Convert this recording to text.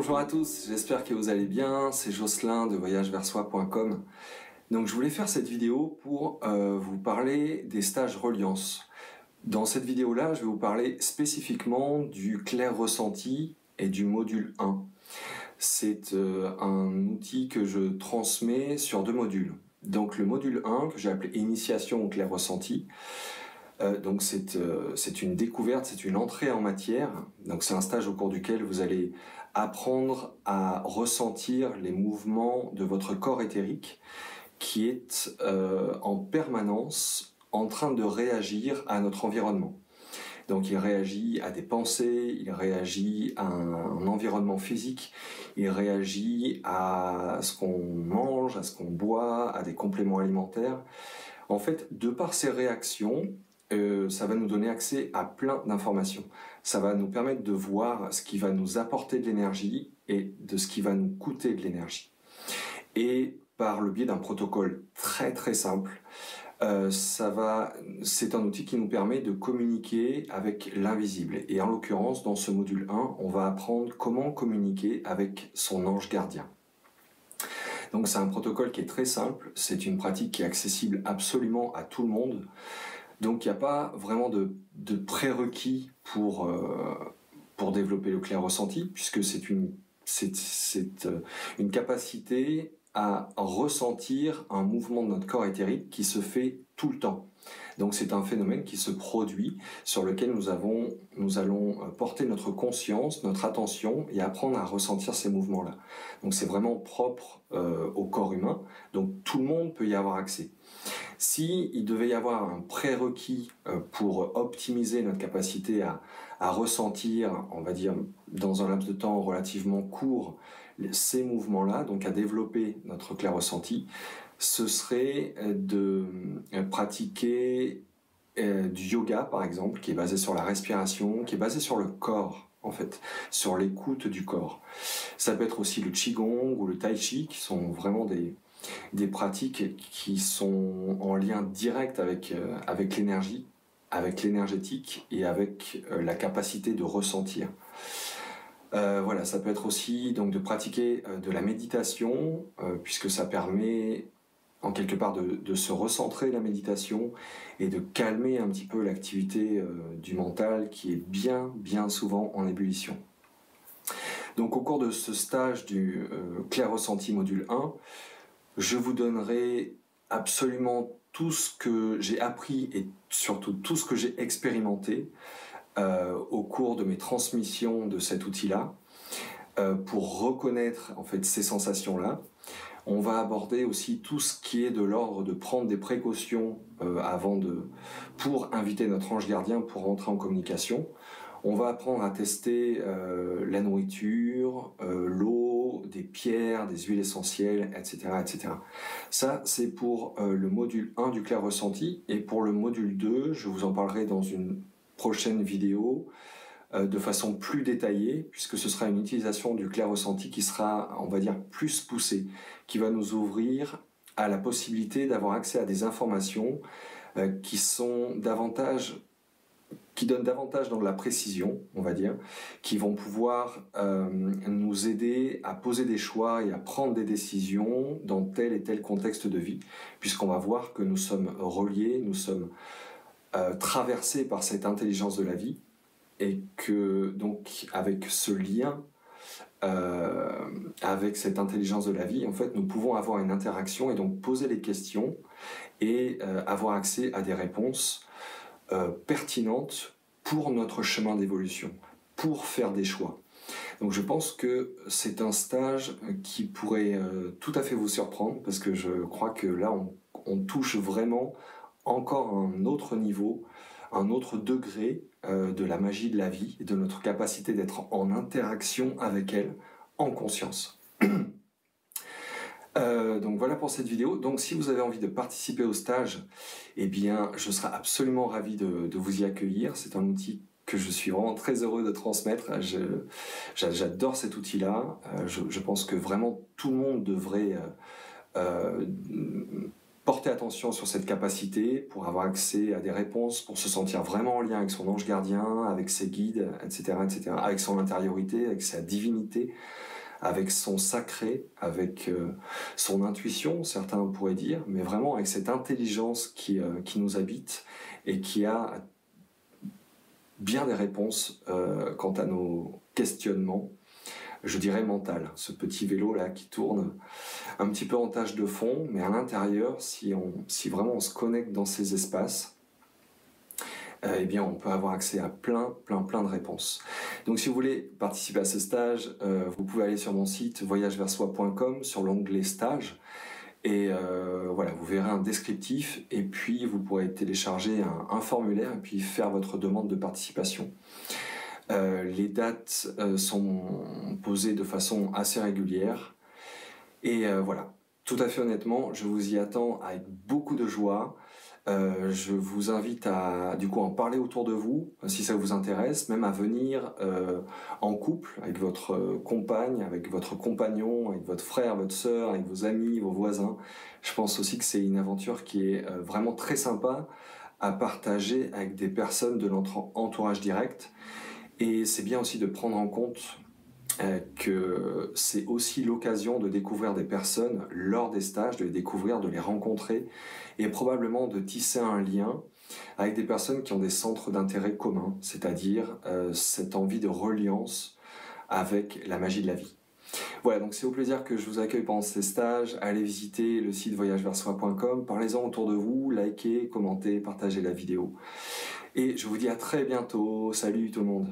Bonjour à tous, j'espère que vous allez bien, c'est Jocelyn de voyageversoi.com. Donc je voulais faire cette vidéo pour vous parler des stages Reliance. Dans cette vidéo-là, je vais vous parler spécifiquement du clair ressenti et du module 1. C'est un outil que je transmets sur 2 modules. Donc le module 1, que j'ai appelé Initiation au clair ressenti, donc c'est une découverte, c'est une entrée en matière. Donc c'est un stage au cours duquel vous allez apprendre à ressentir les mouvements de votre corps éthérique qui est en permanence en train de réagir à notre environnement. Donc il réagit à des pensées, il réagit à un environnement physique, il réagit à ce qu'on mange, à ce qu'on boit, à des compléments alimentaires. En fait, de par ces réactions, ça va nous donner accès à plein d'informations. Ça va nous permettre de voir ce qui va nous apporter de l'énergie et de ce qui va nous coûter de l'énergie. Et par le biais d'un protocole très très simple, c'est un outil qui nous permet de communiquer avec l'invisible. Et en l'occurrence, dans ce module 1, on va apprendre comment communiquer avec son ange gardien. Donc c'est un protocole qui est très simple, c'est une pratique qui est accessible absolument à tout le monde. Donc il n'y a pas vraiment de prérequis pour développer le clair ressenti, puisque c'est une capacité à ressentir un mouvement de notre corps éthérique qui se fait tout le temps. Donc c'est un phénomène qui se produit, sur lequel nous allons porter notre conscience, notre attention et apprendre à ressentir ces mouvements-là. Donc c'est vraiment propre au corps humain, donc tout le monde peut y avoir accès. Si il devait y avoir un prérequis pour optimiser notre capacité à ressentir, on va dire, dans un laps de temps relativement court, ces mouvements-là, donc à développer notre clair ressenti, ce serait de pratiquer du yoga, par exemple, qui est basé sur la respiration, qui est basé sur le corps, en fait, sur l'écoute du corps. Ça peut être aussi le qigong ou le tai chi, qui sont vraiment des pratiques qui sont en lien direct avec l'énergie, avec l'énergétique et avec la capacité de ressentir. Voilà, ça peut être aussi donc de pratiquer de la méditation, puisque ça permet en quelque part de se recentrer, la méditation, et de calmer un petit peu l'activité du mental qui est bien souvent en ébullition. Donc au cours de ce stage du clair ressenti module 1, je vous donnerai absolument tout ce que j'ai appris et surtout tout ce que j'ai expérimenté au cours de mes transmissions de cet outil-là pour reconnaître en fait ces sensations-là. On va aborder aussi tout ce qui est de l'ordre de prendre des précautions pour inviter notre ange gardien pour rentrer en communication. On va apprendre à tester la nourriture, l'eau, des pierres, des huiles essentielles, etc. etc. Ça, c'est pour le module 1 du clair ressenti. Et pour le module 2, je vous en parlerai dans une prochaine vidéo de façon plus détaillée, puisque ce sera une utilisation du clair ressenti qui sera, on va dire, plus poussée, qui va nous ouvrir à la possibilité d'avoir accès à des informations qui donnent davantage dans la précision, on va dire, qui vont pouvoir nous aider à poser des choix et à prendre des décisions dans tel et tel contexte de vie, puisqu'on va voir que nous sommes reliés, nous sommes traversés par cette intelligence de la vie, et que donc avec ce lien, avec cette intelligence de la vie, en fait, nous pouvons avoir une interaction et donc poser les questions et avoir accès à des réponses pertinentes pour notre chemin d'évolution, pour faire des choix. Donc je pense que c'est un stage qui pourrait tout à fait vous surprendre, parce que je crois que là on touche vraiment encore un autre niveau, un autre degré de la magie de la vie et de notre capacité d'être en interaction avec elle en conscience. Donc voilà pour cette vidéo. Donc si vous avez envie de participer au stage, eh bien je serai absolument ravi de vous y accueillir. C'est un outil que je suis vraiment très heureux de transmettre. J'adore cet outil-là. Je pense que vraiment tout le monde devrait porter attention sur cette capacité pour avoir accès à des réponses, pour se sentir vraiment en lien avec son ange gardien, avec ses guides, etc., etc., avec son intériorité, avec sa divinité. avec son sacré, avec son intuition, certains pourraient dire, mais vraiment avec cette intelligence qui nous habite et qui a bien des réponses quant à nos questionnements, je dirais mental. Ce petit vélo là qui tourne un petit peu en tâche de fond, mais à l'intérieur, si vraiment on se connecte dans ces espaces, eh bien on peut avoir accès à plein de réponses. Donc si vous voulez participer à ce stage, vous pouvez aller sur mon site voyageverssoi.com sur l'onglet stage. Et voilà, vous verrez un descriptif et puis vous pourrez télécharger un formulaire et puis faire votre demande de participation. Les dates sont posées de façon assez régulière et voilà, tout à fait honnêtement, je vous y attends avec beaucoup de joie. Je vous invite à du coup en parler autour de vous si ça vous intéresse, même à venir en couple avec votre compagne, avec votre compagnon, avec votre frère, votre sœur, avec vos amis, vos voisins. Je pense aussi que c'est une aventure qui est vraiment très sympa à partager avec des personnes de notre entourage direct. Et c'est bien aussi de prendre en compte que c'est aussi l'occasion de découvrir des personnes lors des stages, de les découvrir, de les rencontrer et probablement de tisser un lien avec des personnes qui ont des centres d'intérêt communs, c'est-à-dire cette envie de reliance avec la magie de la vie. Voilà, donc c'est au plaisir que je vous accueille pendant ces stages. Allez visiter le site voyageverssoi.com, parlez-en autour de vous, likez, commentez, partagez la vidéo. Et je vous dis à très bientôt. Salut tout le monde.